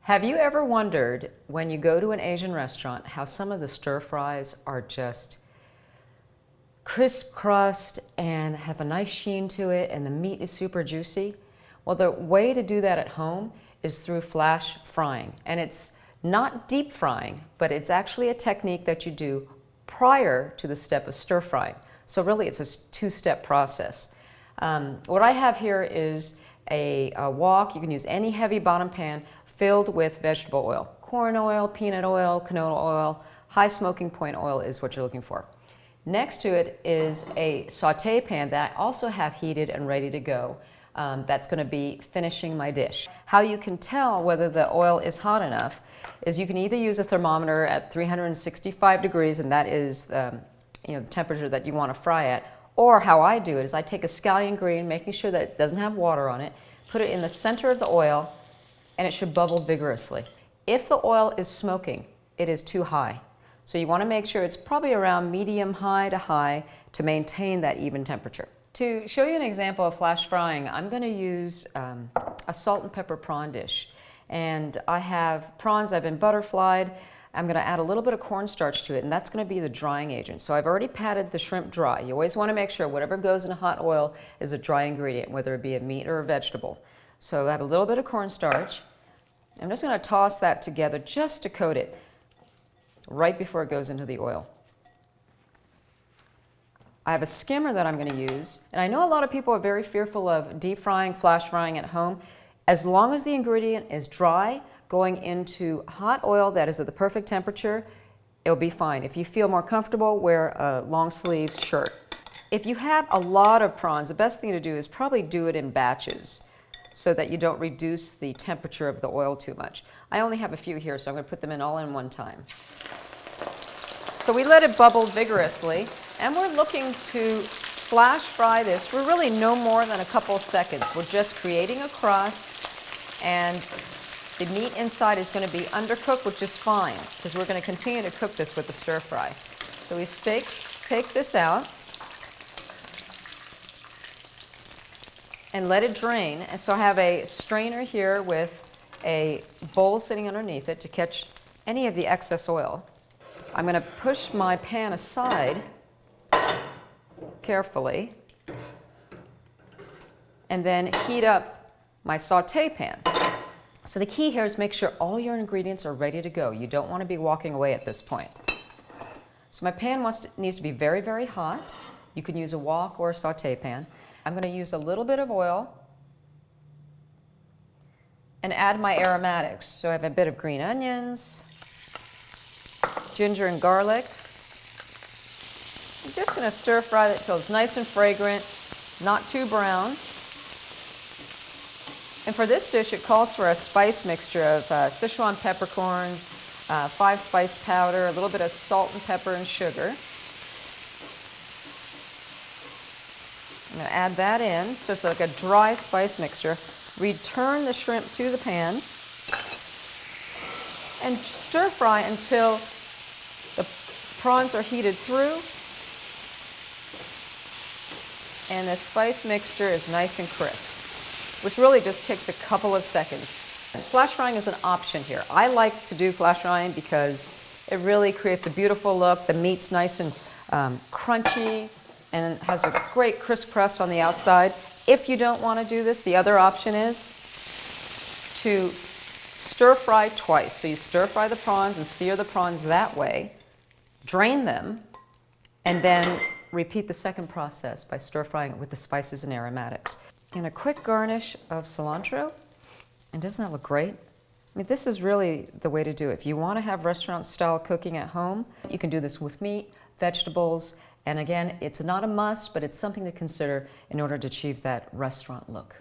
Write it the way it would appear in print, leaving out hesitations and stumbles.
Have you ever wondered when you go to an Asian restaurant how some of the stir fries are just crisp crust and have a nice sheen to it and the meat is super juicy? Well, the way to do that at home is through flash frying. And it's not deep frying, but it's actually a technique that you do prior to the step of stir frying. So really it's a two-step process. What I have here is a wok. You can use any heavy bottom pan filled with vegetable oil. Corn oil, peanut oil, canola oil, high smoking point oil is what you're looking for. Next to it is a saute pan that I also have heated and ready to go. That's going to be finishing my dish. How you can tell whether the oil is hot enough is you can either use a thermometer at 365 degrees, and that is the temperature that you want to fry at, or how I do it is I take a scallion green, making sure that it doesn't have water on it, put it in the center of the oil, and it should bubble vigorously. If the oil is smoking, it is too high. So you want to make sure it's probably around medium high to high to maintain that even temperature. To show you an example of flash frying, I'm going to use a salt and pepper prawn dish. And I have prawns that have been butterflied. I'm going to add a little bit of cornstarch to it, and that's going to be the drying agent. So I've already patted the shrimp dry. You always want to make sure whatever goes in hot oil is a dry ingredient, whether it be a meat or a vegetable. So I have a little bit of cornstarch. I'm just going to toss that together just to coat it right before it goes into the oil. I have a skimmer that I'm going to use, and I know a lot of people are very fearful of deep frying, flash frying at home. As long as the ingredient is dry, going into hot oil that is at the perfect temperature, it'll be fine. If you feel more comfortable, wear a long sleeves shirt. If you have a lot of prawns, the best thing to do is probably do it in batches so that you don't reduce the temperature of the oil too much. I only have a few here, so I'm going to put them in all in one time. So we let it bubble vigorously, and we're looking to flash fry this for really no more than a couple seconds. We're just creating a crust, and the meat inside is going to be undercooked, which is fine, because we're going to continue to cook this with the stir fry. So we take this out and let it drain. And so I have a strainer here with a bowl sitting underneath it to catch any of the excess oil. I'm going to push my pan aside carefully and then heat up my saute pan. So the key here is make sure all your ingredients are ready to go. You don't want to be walking away at this point. So my pan needs to be very, very hot. You can use a wok or a saute pan. I'm going to use a little bit of oil and add my aromatics. So I have a bit of green onions, ginger and garlic. I'm just going to stir fry it until it's nice and fragrant, not too brown. And for this dish, it calls for a spice mixture of Sichuan peppercorns, 5 spice powder, a little bit of salt and pepper and sugar. I'm going to add that in, so it's like a dry spice mixture. Return the shrimp to the pan and stir fry until the prawns are heated through and the spice mixture is nice and crisp, which really just takes a couple of seconds. Flash frying is an option here. I like to do flash frying because it really creates a beautiful look. The meat's nice and crunchy and has a great crisp crust on the outside. If you don't want to do this, the other option is to stir fry twice. So you stir fry the prawns and sear the prawns that way, drain them, and then repeat the second process by stir frying it with the spices and aromatics. And a quick garnish of cilantro. And doesn't that look great? I mean, this is really the way to do it. If you want to have restaurant-style cooking at home, you can do this with meat, vegetables, and again, it's not a must, but it's something to consider in order to achieve that restaurant look.